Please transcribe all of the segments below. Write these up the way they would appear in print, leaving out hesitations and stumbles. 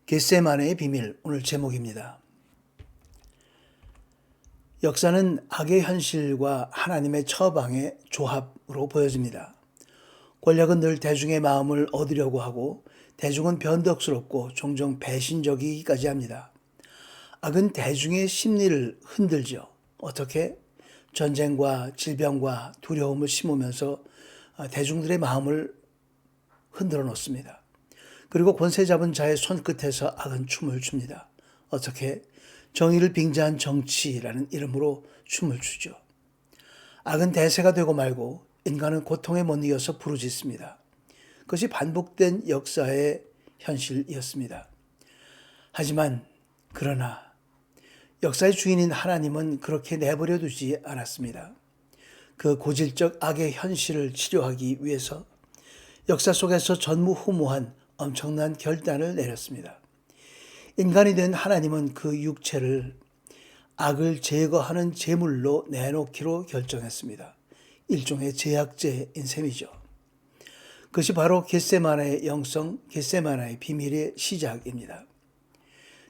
겟세마네의 비밀, 오늘 제목입니다. 역사는 악의 현실과 하나님의 처방의 조합으로 보여집니다. 권력은 늘 대중의 마음을 얻으려고 하고 대중은 변덕스럽고 종종 배신적이기까지 합니다. 악은 대중의 심리를 흔들죠. 어떻게? 전쟁과 질병과 두려움을 심으면서 대중들의 마음을 흔들어 놓습니다. 그리고 권세 잡은 자의 손끝에서 악은 춤을 춥니다. 어떻게? 정의를 빙자한 정치라는 이름으로 춤을 추죠. 악은 대세가 되고 말고 인간은 고통에 못 이겨서 부르짖습니다. 그것이 반복된 역사의 현실이었습니다. 하지만 그러나 역사의 주인인 하나님은 그렇게 내버려 두지 않았습니다. 그 고질적 악의 현실을 치료하기 위해서 역사 속에서 전무후무한 엄청난 결단을 내렸습니다. 인간이 된 하나님은 그 육체를 악을 제거하는 제물로 내놓기로 결정했습니다. 일종의 제약제인 셈이죠. 그것이 바로 겟세마네의 영성, 겟세마네의 비밀의 시작입니다.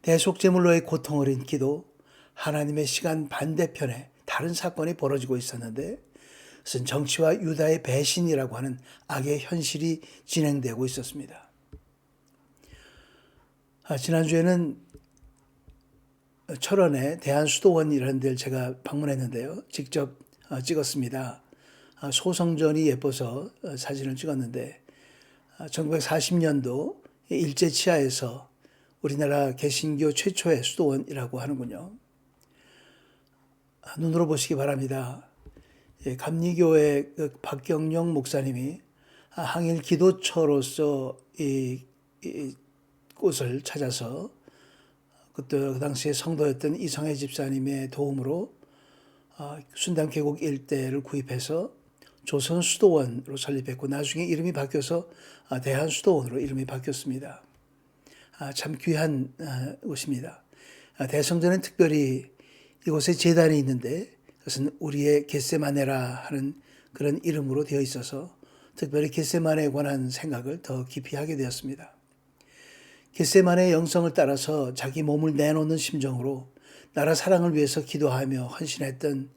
대속제물로의 고통을 인기도 하나님의 시간 반대편에 다른 사건이 벌어지고 있었는데 그것은 정치와 유다의 배신이라고 하는 악의 현실이 진행되고 있었습니다. 지난주에는 철원의 대한수도원이라는 데를 제가 방문했는데요. 직접 찍었습니다. 소성전이 예뻐서 사진을 찍었는데 1940년도 일제치하에서 우리나라 개신교 최초의 수도원이라고 하는군요. 눈으로 보시기 바랍니다. 감리교의 박경영 목사님이 항일 기도처로서 이 곳을 찾아서 그때 그 당시에 성도였던 이성애 집사님의 도움으로 순담 계곡 일대를 구입해서 조선 수도원으로 설립했고 나중에 이름이 바뀌어서 대한 수도원으로 이름이 바뀌었습니다. 참 귀한 곳입니다. 대성전은 특별히 이곳에 제단이 있는데 그것은 우리의 겟세마네라 하는 그런 이름으로 되어 있어서 특별히 겟세마네에 관한 생각을 더 깊이 하게 되었습니다. 겟세마네의 영성을 따라서 자기 몸을 내놓는 심정으로 나라 사랑을 위해서 기도하며 헌신했던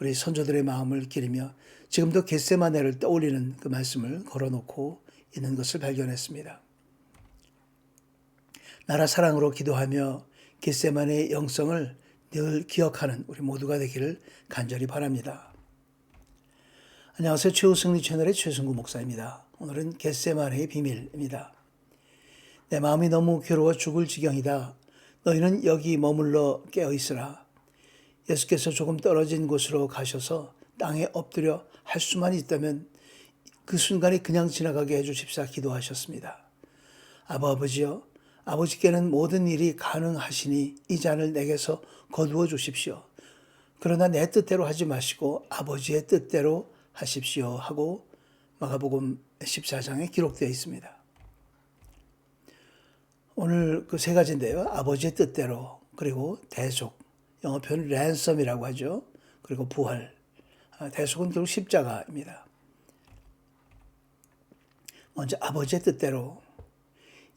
우리 선조들의 마음을 기리며 지금도 겟세마네를 떠올리는 그 말씀을 걸어놓고 있는 것을 발견했습니다. 나라 사랑으로 기도하며 겟세마네의 영성을 늘 기억하는 우리 모두가 되기를 간절히 바랍니다. 안녕하세요. 최우승리 채널의 최승구 목사입니다. 오늘은 겟세마네의 비밀입니다. 내 마음이 너무 괴로워 죽을 지경이다. 너희는 여기 머물러 깨어있으라. 예수께서 조금 떨어진 곳으로 가셔서 땅에 엎드려 할 수만 있다면 그 순간이 그냥 지나가게 해주십사 기도하셨습니다. 아버지여, 아버지께는 모든 일이 가능하시니 이 잔을 내게서 거두어 주십시오. 그러나 내 뜻대로 하지 마시고 아버지의 뜻대로 하십시오 하고 마가복음 14장에 기록되어 있습니다. 오늘 그 세 가지인데요. 아버지의 뜻대로, 그리고 대속, 영어 표현 랜섬이라고 하죠. 그리고 부활. 대속은 결국 십자가입니다. 먼저 아버지의 뜻대로.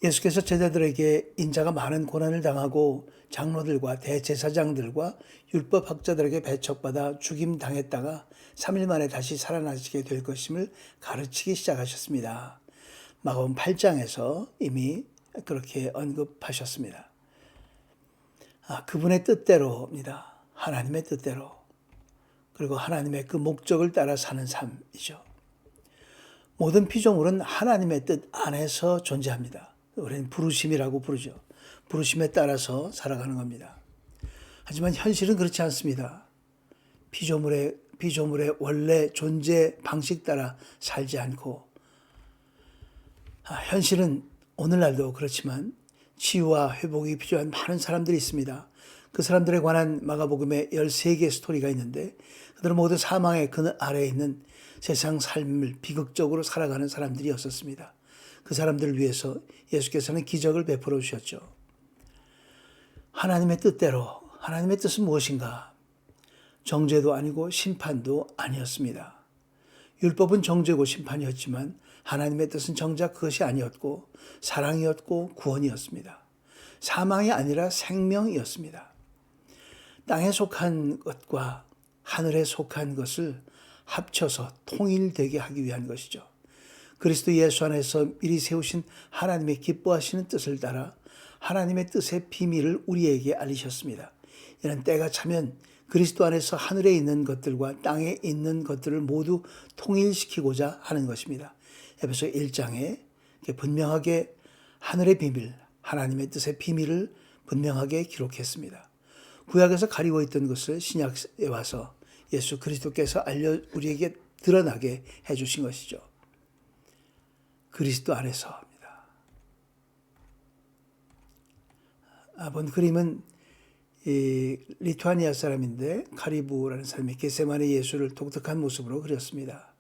예수께서 제자들에게 인자가 많은 고난을 당하고 장로들과 대제사장들과 율법학자들에게 배척받아 죽임당했다가 3일 만에 다시 살아나시게 될 것임을 가르치기 시작하셨습니다. 마가복음 8장에서 이미 그렇게 언급하셨습니다. 그분의 뜻대로입니다. 하나님의 뜻대로. 그리고 하나님의 그 목적을 따라 사는 삶이죠. 모든 피조물은 하나님의 뜻 안에서 존재합니다. 우리는 부르심이라고 부르죠. 부르심에 따라서 살아가는 겁니다. 하지만 현실은 그렇지 않습니다. 피조물의 원래 존재 방식 따라 살지 않고 현실은 오늘날도 그렇지만 치유와 회복이 필요한 많은 사람들이 있습니다. 그 사람들에 관한 마가복음에 13개의 스토리가 있는데 그들은 모두 사망의 그늘 아래에 있는 세상 삶을 비극적으로 살아가는 사람들이었었습니다. 그 사람들을 위해서 예수께서는 기적을 베풀어 주셨죠. 하나님의 뜻대로, 하나님의 뜻은 무엇인가? 정죄도 아니고 심판도 아니었습니다. 율법은 정죄고 심판이었지만 하나님의 뜻은 정작 그것이 아니었고 사랑이었고 구원이었습니다. 사망이 아니라 생명이었습니다. 땅에 속한 것과 하늘에 속한 것을 합쳐서 통일되게 하기 위한 것이죠. 그리스도 예수 안에서 미리 세우신 하나님의 기뻐하시는 뜻을 따라 하나님의 뜻의 비밀을 우리에게 알리셨습니다. 이는 때가 차면 그리스도 안에서 하늘에 있는 것들과 땅에 있는 것들을 모두 통일시키고자 하는 것입니다. 에베소 1장에 분명하게 하늘의 비밀, 하나님의 뜻의 비밀을 분명하게 기록했습니다. 구약에서 가리고 있던 것을 신약에 와서 예수 그리스도께서 우리에게 드러나게 해주신 것이죠. 그리스도 안에서입니다. 본 그림은 리투아니아 사람인데 카리부라는 사람이 겟세마네 예수를 독특한 모습으로 그렸습니다.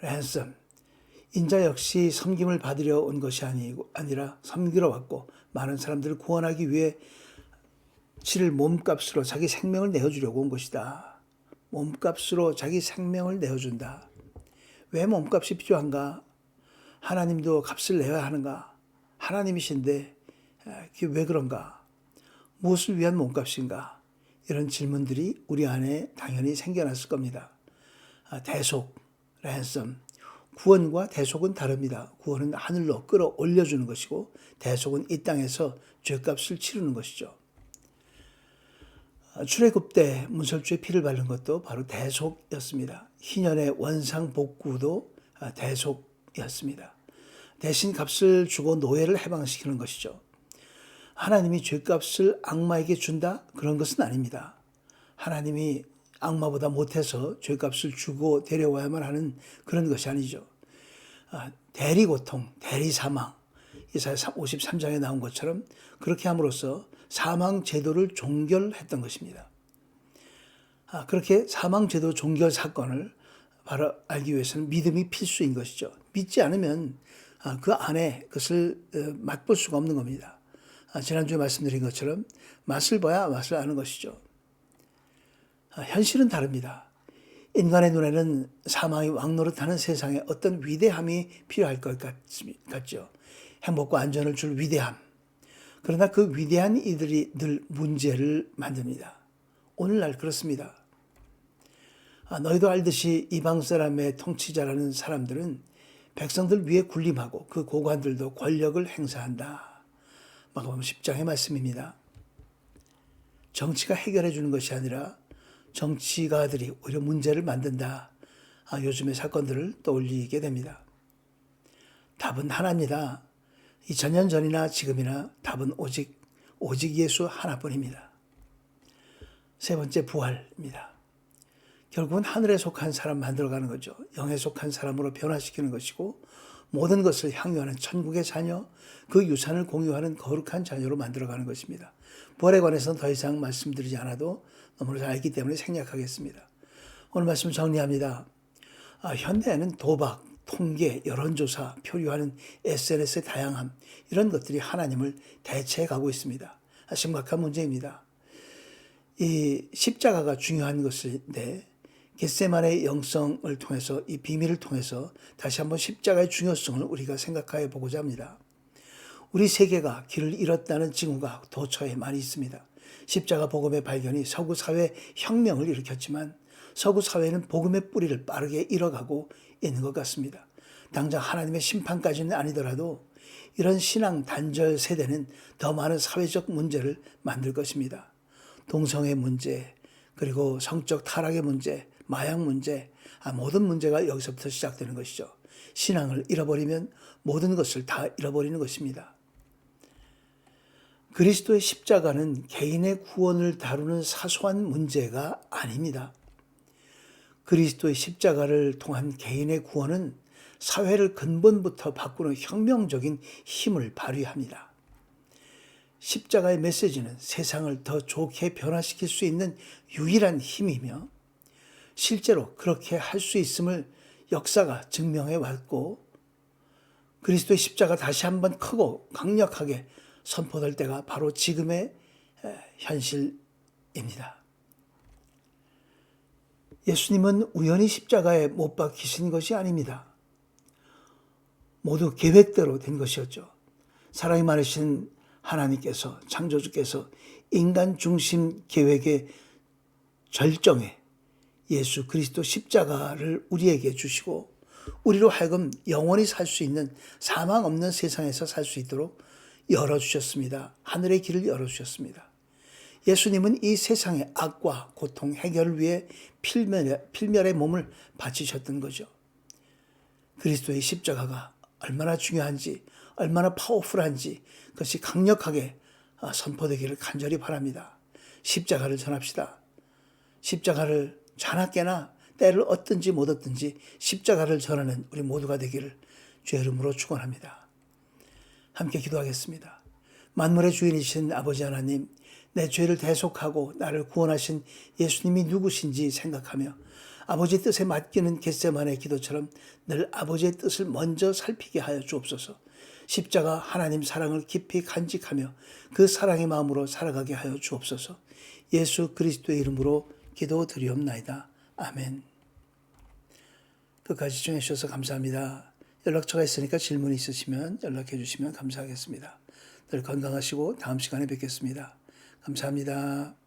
랜섬, 인자 역시 섬김을 받으려 온 것이 아니라 섬기러 왔고 많은 사람들을 구원하기 위해 치를 몸값으로 자기 생명을 내어주려고 온 것이다. 몸값으로 자기 생명을 내어준다. 왜 몸값이 필요한가? 하나님도 값을 내야 하는가? 하나님이신데 그게 왜 그런가? 무엇을 위한 몸값인가? 이런 질문들이 우리 안에 당연히 생겨났을 겁니다. 대속, 랜섬, 구원과 대속은 다릅니다. 구원은 하늘로 끌어올려주는 것이고 대속은 이 땅에서 죄값을 치르는 것이죠. 출애굽 때 문설주에 피를 바른 것도 바로 대속이었습니다. 희년의 원상 복구도 대속이었습니다. 대신 값을 주고 노예를 해방시키는 것이죠. 하나님이 죄값을 악마에게 준다? 그런 것은 아닙니다. 하나님이 악마보다 못해서 죄값을 주고 데려와야만 하는 그런 것이 아니죠. 대리고통, 대리사망, 이사야 53장에 나온 것처럼 그렇게 함으로써 사망 제도를 종결했던 것입니다. 그렇게 사망 제도 종결 사건을 바로 알기 위해서는 믿음이 필수인 것이죠. 믿지 않으면 그 안에 그것을 맛볼 수가 없는 겁니다. 지난주에 말씀드린 것처럼 맛을 봐야 맛을 아는 것이죠. 현실은 다릅니다. 인간의 눈에는 사망이 왕노릇하는 세상에 어떤 위대함이 필요할 것 같죠. 행복과 안전을 줄 위대함. 그러나 그 위대한 이들이 늘 문제를 만듭니다. 오늘날 그렇습니다. 너희도 알듯이 이방 사람의 통치자라는 사람들은 백성들 위에 군림하고 그 고관들도 권력을 행사한다. 마가복음 10장의 말씀입니다. 정치가 해결해 주는 것이 아니라 정치가들이 오히려 문제를 만든다. 요즘의 사건들을 떠올리게 됩니다. 답은 하나입니다. 2000년 전이나 지금이나 답은 오직 예수 하나뿐입니다. 세 번째, 부활입니다. 결국은 하늘에 속한 사람 만들어가는 거죠. 영에 속한 사람으로 변화시키는 것이고 모든 것을 향유하는 천국의 자녀, 그 유산을 공유하는 거룩한 자녀로 만들어가는 것입니다. 부활에 관해서는 더 이상 말씀드리지 않아도 너무나 잘 알기 때문에 생략하겠습니다. 오늘 말씀 정리합니다. 현대에는 도박, 통계, 여론조사, 표류하는 SNS의 다양함, 이런 것들이 하나님을 대체해가고 있습니다. 심각한 문제입니다. 이 십자가가 중요한 것인데 겟세마네의 영성을 통해서 이 비밀을 통해서 다시 한번 십자가의 중요성을 우리가 생각해 보고자 합니다. 우리 세계가 길을 잃었다는 징후가 도처에 많이 있습니다. 십자가 복음의 발견이 서구 사회 혁명을 일으켰지만 서구 사회는 복음의 뿌리를 빠르게 잃어가고 있는 것 같습니다. 당장 하나님의 심판까지는 아니더라도 이런 신앙 단절 세대는 더 많은 사회적 문제를 만들 것입니다. 동성애 문제, 그리고 성적 타락의 문제, 마약 문제, 모든 문제가 여기서부터 시작되는 것이죠. 신앙을 잃어버리면 모든 것을 다 잃어버리는 것입니다. 그리스도의 십자가는 개인의 구원을 다루는 사소한 문제가 아닙니다. 그리스도의 십자가를 통한 개인의 구원은 사회를 근본부터 바꾸는 혁명적인 힘을 발휘합니다. 십자가의 메시지는 세상을 더 좋게 변화시킬 수 있는 유일한 힘이며 실제로 그렇게 할 수 있음을 역사가 증명해 왔고 그리스도의 십자가 다시 한번 크고 강력하게 선포될 때가 바로 지금의 현실입니다. 예수님은 우연히 십자가에 못 박히신 것이 아닙니다. 모두 계획대로 된 것이었죠. 사랑이 많으신 하나님께서, 창조주께서 인간 중심 계획의 절정에 예수 그리스도 십자가를 우리에게 주시고 우리로 하여금 영원히 살 수 있는 사망 없는 세상에서 살 수 있도록 열어주셨습니다. 하늘의 길을 열어주셨습니다. 예수님은 이 세상의 악과 고통 해결을 위해 필멸의 몸을 바치셨던 거죠. 그리스도의 십자가가 얼마나 중요한지, 얼마나 파워풀한지 그것이 강력하게 선포되기를 간절히 바랍니다. 십자가를 전합시다. 십자가를 자나깨나 때를 얻든지 못 얻든지 십자가를 전하는 우리 모두가 되기를 주의 이름으로 축원합니다. 함께 기도하겠습니다. 만물의 주인이신 아버지 하나님, 내 죄를 대속하고 나를 구원하신 예수님이 누구신지 생각하며 아버지의 뜻에 맡기는 겟세마네 기도처럼 늘 아버지의 뜻을 먼저 살피게 하여 주옵소서. 십자가 하나님 사랑을 깊이 간직하며 그 사랑의 마음으로 살아가게 하여 주옵소서. 예수 그리스도의 이름으로 기도드리옵나이다. 아멘. 끝까지 시청해 주셔서 감사합니다. 연락처가 있으니까 질문 있으시면 연락해 주시면 감사하겠습니다. 늘 건강하시고 다음 시간에 뵙겠습니다. 감사합니다.